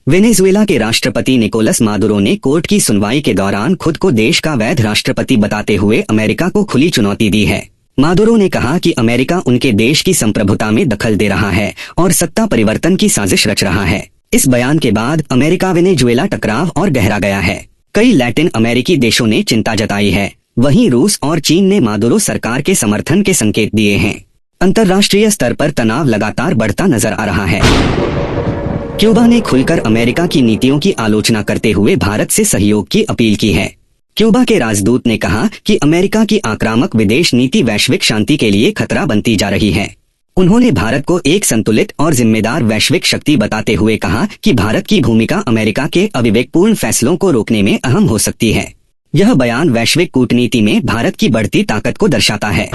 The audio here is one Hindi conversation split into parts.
वेनेजुएला के राष्ट्रपति निकोलस मादुरो ने कोर्ट की सुनवाई के दौरान खुद को देश का वैध राष्ट्रपति बताते हुए अमेरिका को खुली चुनौती दी है। मादुरो ने कहा कि अमेरिका उनके देश की संप्रभुता में दखल दे रहा है और सत्ता परिवर्तन की साजिश रच रहा है। इस बयान के बाद अमेरिका वेनेजुएला टकराव और गहरा गया है। कई लैटिन अमेरिकी देशों ने चिंता जताई है। वहीं रूस और चीन ने मादुरो सरकार के समर्थन के संकेत दिए हैं। अंतर्राष्ट्रीय स्तर पर तनाव लगातार बढ़ता नजर आ रहा है। क्यूबा ने खुलकर अमेरिका की नीतियों की आलोचना करते हुए भारत से सहयोग की अपील की है। क्यूबा के राजदूत ने कहा कि अमेरिका की आक्रामक विदेश नीति वैश्विक शांति के लिए खतरा बनती जा रही है। उन्होंने भारत को एक संतुलित और जिम्मेदार वैश्विक शक्ति बताते हुए कहा कि भारत की भूमिका अमेरिका के अविवेकपूर्ण फैसलों को रोकने में अहम हो सकती है। यह बयान वैश्विक कूटनीति में भारत की बढ़ती ताकत को दर्शाता है।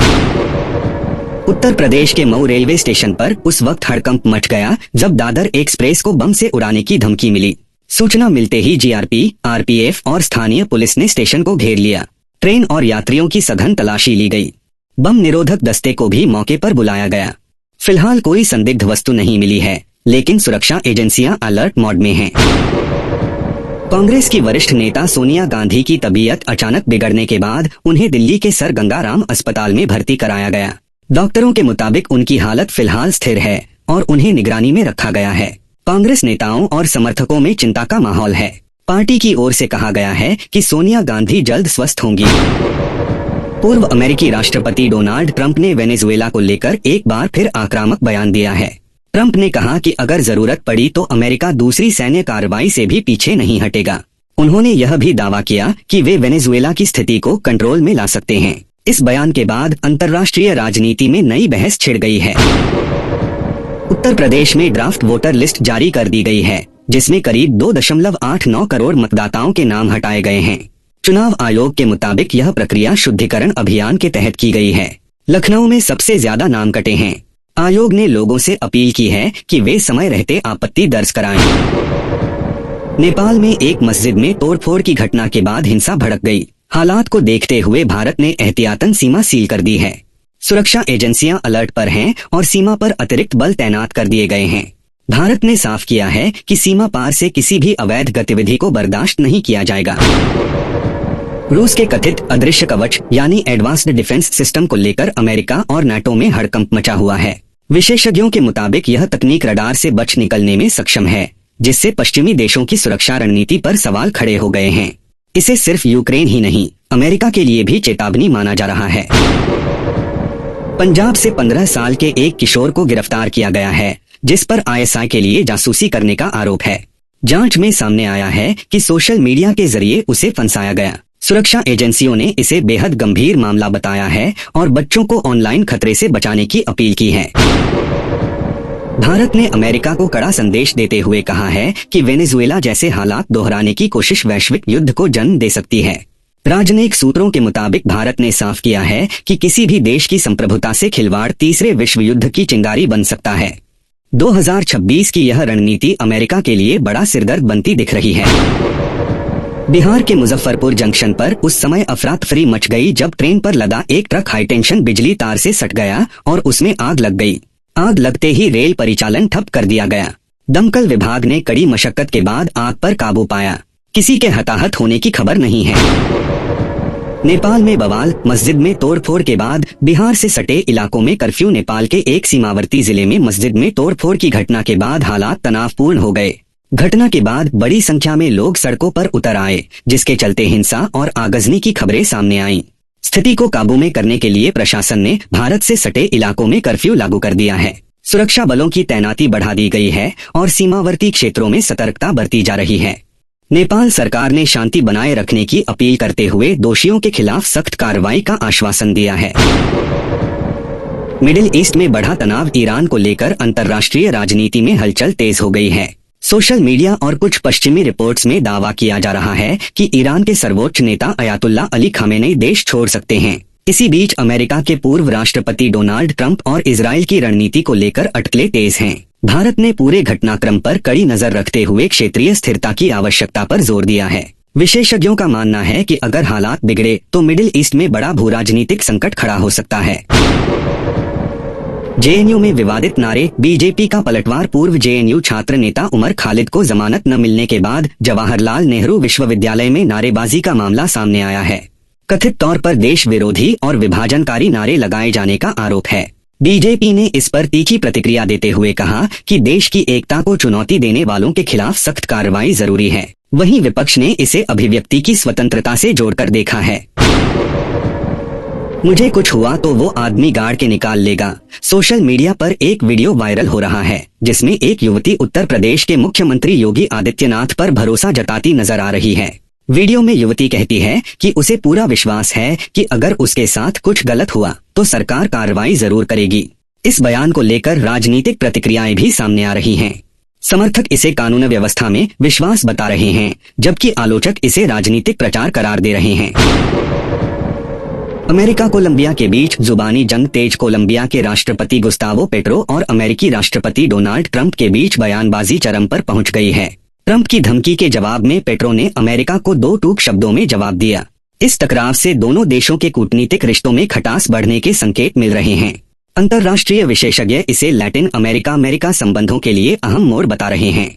उत्तर प्रदेश के मऊ रेलवे स्टेशन पर उस वक्त हड़कंप मच गया जब दादर एक्सप्रेस को बम से उड़ाने की धमकी मिली। सूचना मिलते ही जीआरपी, आरपीएफ और स्थानीय पुलिस ने स्टेशन को घेर लिया। ट्रेन और यात्रियों की सघन तलाशी ली गई। बम निरोधक दस्ते को भी मौके पर बुलाया गया। फिलहाल कोई संदिग्ध वस्तु नहीं मिली है, लेकिन सुरक्षा एजेंसियां अलर्ट मोड में हैं। कांग्रेस की वरिष्ठ नेता सोनिया गांधी की तबीयत अचानक बिगड़ने के बाद उन्हें दिल्ली के सर गंगाराम अस्पताल में भर्ती कराया गया। डॉक्टरों के मुताबिक उनकी हालत फिलहाल स्थिर है और उन्हें निगरानी में रखा गया है। कांग्रेस नेताओं और समर्थकों में चिंता का माहौल है। पार्टी की ओर से कहा गया है कि सोनिया गांधी जल्द स्वस्थ होंगी। पूर्व अमेरिकी राष्ट्रपति डोनाल्ड ट्रंप ने वेनेजुएला को लेकर एक बार फिर आक्रामक बयान दिया है। ट्रंप ने कहा कि अगर जरूरत पड़ी तो अमेरिका दूसरी सैन्य कार्रवाई से भी पीछे नहीं हटेगा। उन्होंने यह भी दावा किया कि वे वेनेजुएला की स्थिति को कंट्रोल में ला सकते हैं। इस बयान के बाद अंतर्राष्ट्रीय राजनीति में नई बहस छिड़ गई है। उत्तर प्रदेश में ड्राफ्ट वोटर लिस्ट जारी कर दी गई है, जिसमें करीब 2.89 करोड़ मतदाताओं के नाम हटाए गए हैं। चुनाव आयोग के मुताबिक यह प्रक्रिया शुद्धिकरण अभियान के तहत की गई है। लखनऊ में सबसे ज्यादा नाम कटे हैं। आयोग ने लोगों से अपील की है कि वे समय रहते आपत्ति दर्ज कराएं। नेपाल में एक मस्जिद में तोड़फोड़ की घटना के बाद हिंसा भड़क गई। हालात को देखते हुए भारत ने एहतियातन सीमा सील कर दी है। सुरक्षा एजेंसियां अलर्ट पर हैं और सीमा पर अतिरिक्त बल तैनात कर दिए गए हैं। भारत ने साफ किया है कि सीमा पार से किसी भी अवैध गतिविधि को बर्दाश्त नहीं किया जाएगा। रूस के कथित अदृश्य कवच यानी एडवांस्ड डिफेंस सिस्टम को लेकर अमेरिका और नाटो में हड़कंप मचा हुआ है। विशेषज्ञों के मुताबिक यह तकनीक रडार से बच निकलने में सक्षम है, जिससे पश्चिमी देशों की सुरक्षा रणनीति पर सवाल खड़े हो गए हैं। इसे सिर्फ यूक्रेन ही नहीं, अमेरिका के लिए भी चेतावनी माना जा रहा है। पंजाब से 15 साल के एक किशोर को गिरफ्तार किया गया है, जिस पर आईएसआई के लिए जासूसी करने का आरोप है। जांच में सामने आया है कि सोशल मीडिया के जरिए उसे फंसाया गया। सुरक्षा एजेंसियों ने इसे बेहद गंभीर मामला बताया है और बच्चों को ऑनलाइन खतरे से बचाने की अपील की है। भारत ने अमेरिका को कड़ा संदेश देते हुए कहा है कि वेनेजुएला जैसे हालात दोहराने की कोशिश वैश्विक युद्ध को जन्म दे सकती है। राजनयिक सूत्रों के मुताबिक भारत ने साफ किया है कि किसी भी देश की संप्रभुता से खिलवाड़ तीसरे विश्व युद्ध की चिंगारी बन सकता है। 2026 की यह रणनीति अमेरिका के लिए बड़ा सिरदर्द बनती दिख रही है। बिहार के मुजफ्फरपुर जंक्शन पर उस समय अफरा तफरी मच गई जब ट्रेन पर लदा एक ट्रक हाईटेंशन बिजली तार से सट गया और उसमें आग लग गई। आग लगते ही रेल परिचालन ठप कर दिया गया। दमकल विभाग ने कड़ी मशक्कत के बाद आग पर काबू पाया। किसी के हताहत होने की खबर नहीं है। नेपाल में बवाल, मस्जिद में तोड़फोड़ के बाद बिहार से सटे इलाकों में कर्फ्यू। नेपाल के एक सीमावर्ती जिले में मस्जिद में तोड़फोड़ की घटना के बाद हालात तनावपूर्ण हो गए। घटना के बाद बड़ी संख्या में लोग सड़कों पर उतर आए, जिसके चलते हिंसा और आगजनी की खबरें सामने आईं। स्थिति को काबू में करने के लिए प्रशासन ने भारत से सटे इलाकों में कर्फ्यू लागू कर दिया है। सुरक्षा बलों की तैनाती बढ़ा दी गई है और सीमावर्ती क्षेत्रों में सतर्कता बरती जा रही है। नेपाल सरकार ने शांति बनाए रखने की अपील करते हुए दोषियों के खिलाफ सख्त कार्रवाई का आश्वासन दिया है। मिडिल ईस्ट में बढ़ा तनाव, ईरान को लेकर अंतर्राष्ट्रीय राजनीति में हलचल तेज हो गई है। सोशल मीडिया और कुछ पश्चिमी रिपोर्ट्स में दावा किया जा रहा है कि ईरान के सर्वोच्च नेता अयातुल्ला अली खामेनेई देश छोड़ सकते हैं। इसी बीच अमेरिका के पूर्व राष्ट्रपति डोनाल्ड ट्रंप और इजराइल की रणनीति को लेकर अटकलें तेज हैं। भारत ने पूरे घटनाक्रम पर कड़ी नजर रखते हुए क्षेत्रीय स्थिरता की आवश्यकता पर जोर दिया है। विशेषज्ञों का मानना है कि अगर हालात बिगड़े तो मिडिल ईस्ट में बड़ा भूराजनीतिक संकट खड़ा हो सकता है। जेएनयू में विवादित नारे, बीजेपी का पलटवार। पूर्व जेएनयू छात्र नेता उमर खालिद को जमानत न मिलने के बाद जवाहरलाल नेहरू विश्वविद्यालय में नारेबाजी का मामला सामने आया है। कथित तौर पर देश विरोधी और विभाजनकारी नारे लगाए जाने का आरोप है। बीजेपी ने इस पर तीखी प्रतिक्रिया देते हुए कहा कि देश की एकता को चुनौती देने वालों के खिलाफ सख्त कार्रवाई जरूरी है। वहीं विपक्ष ने इसे अभिव्यक्ति की स्वतंत्रता से जोड़कर देखा है। मुझे कुछ हुआ तो वो आदमी गाड़ के निकाल लेगा। सोशल मीडिया पर एक वीडियो वायरल हो रहा है जिसमें एक युवती उत्तर प्रदेश के मुख्यमंत्री योगी आदित्यनाथ पर भरोसा जताती नजर आ रही है। वीडियो में युवती कहती है कि उसे पूरा विश्वास है कि अगर उसके साथ कुछ गलत हुआ तो सरकार कार्रवाई जरूर करेगी। इस बयान को लेकर राजनीतिक प्रतिक्रियाएं भी सामने आ रही हैं। समर्थक इसे कानून व्यवस्था में विश्वास बता रहे हैं, जबकि आलोचक इसे राजनीतिक प्रचार करार दे रहे हैं। अमेरिका कोलंबिया के बीच जुबानी जंग तेज। कोलंबिया के राष्ट्रपति गुस्तावो पेट्रो और अमेरिकी राष्ट्रपति डोनाल्ड ट्रंप के बीच बयानबाजी चरम पर पहुंच गई है। ट्रंप की धमकी के जवाब में पेट्रो ने अमेरिका को 2 टूक शब्दों में जवाब दिया। इस टकराव से दोनों देशों के कूटनीतिक रिश्तों में खटास बढ़ने के संकेत मिल रहे हैं। अंतर्राष्ट्रीय विशेषज्ञ इसे लैटिन अमेरिका संबंधों के लिए अहम मोड़ बता रहे हैं।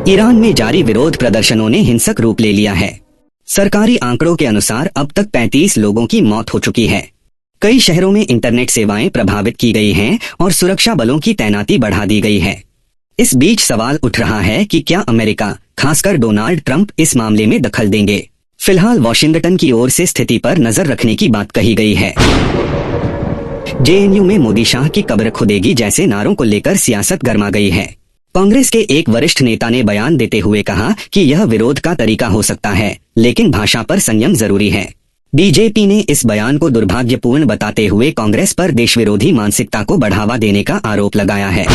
ईरान में जारी विरोध प्रदर्शनों ने हिंसक रूप ले लिया है। सरकारी आंकड़ों के अनुसार अब तक 35 लोगों की मौत हो चुकी है। कई शहरों में इंटरनेट सेवाएं प्रभावित की गई हैं और सुरक्षा बलों की तैनाती बढ़ा दी गई है। इस बीच सवाल उठ रहा है कि क्या अमेरिका, खासकर डोनाल्ड ट्रंप, इस मामले में दखल देंगे। फिलहाल वॉशिंगटन की ओर से स्थिति पर नजर रखने की बात कही गई है। जेएनयू में मोदी शाह की कब्र खुदेगी जैसे नारों को लेकर सियासत गर्मा गई है। कांग्रेस के एक वरिष्ठ नेता ने बयान देते हुए कहा कि यह विरोध का तरीका हो सकता है, लेकिन भाषा पर संयम जरूरी है। बीजेपी ने इस बयान को दुर्भाग्यपूर्ण बताते हुए कांग्रेस पर देश विरोधी मानसिकता को बढ़ावा देने का आरोप लगाया है।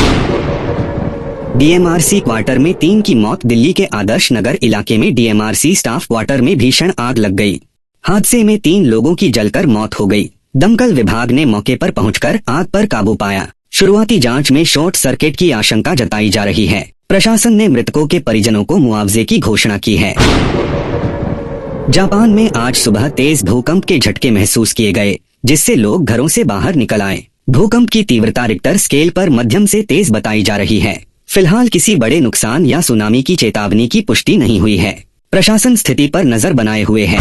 डीएमआरसी क्वार्टर में 3 की मौत। दिल्ली के आदर्श नगर इलाके में डीएमआरसी स्टाफ क्वार्टर में भीषण आग लग गई। हादसे में 3 लोगों की जलकर मौत हो गई। दमकल विभाग ने मौके पर पहुंचकर आग पर काबू पाया। शुरुआती जांच में शॉर्ट सर्किट की आशंका जताई जा रही है। प्रशासन ने मृतकों के परिजनों को मुआवजे की घोषणा की है। जापान में आज सुबह तेज भूकंप के झटके महसूस किए गए, जिससे लोग घरों से बाहर निकल आए। भूकंप की तीव्रता रिक्टर स्केल पर मध्यम से तेज बताई जा रही है। फिलहाल किसी बड़े नुकसान या सुनामी की चेतावनी की पुष्टि नहीं हुई है। प्रशासन स्थिति पर नजर बनाए हुए है।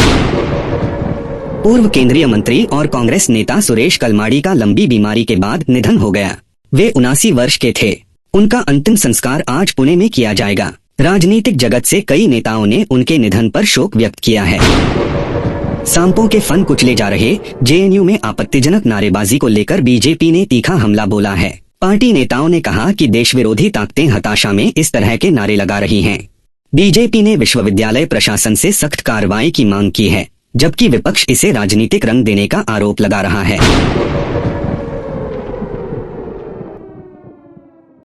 पूर्व केंद्रीय मंत्री और कांग्रेस नेता सुरेश कलमाडी का लंबी बीमारी के बाद निधन हो गया। वे 79 वर्ष के थे। उनका अंतिम संस्कार आज पुणे में किया जाएगा। राजनीतिक जगत से कई नेताओं ने उनके निधन पर शोक व्यक्त किया है। सांपों के फन कुचले जा रहे। जेएनयू में आपत्तिजनक नारेबाजी को लेकर बीजेपी ने तीखा हमला बोला है। पार्टी नेताओं ने कहा कि देश विरोधी ताकतें हताशा में इस तरह के नारे लगा रही हैं। बीजेपी ने विश्वविद्यालय प्रशासन से सख्त कार्रवाई की मांग की है, जबकि विपक्ष इसे राजनीतिक रंग देने का आरोप लगा रहा है।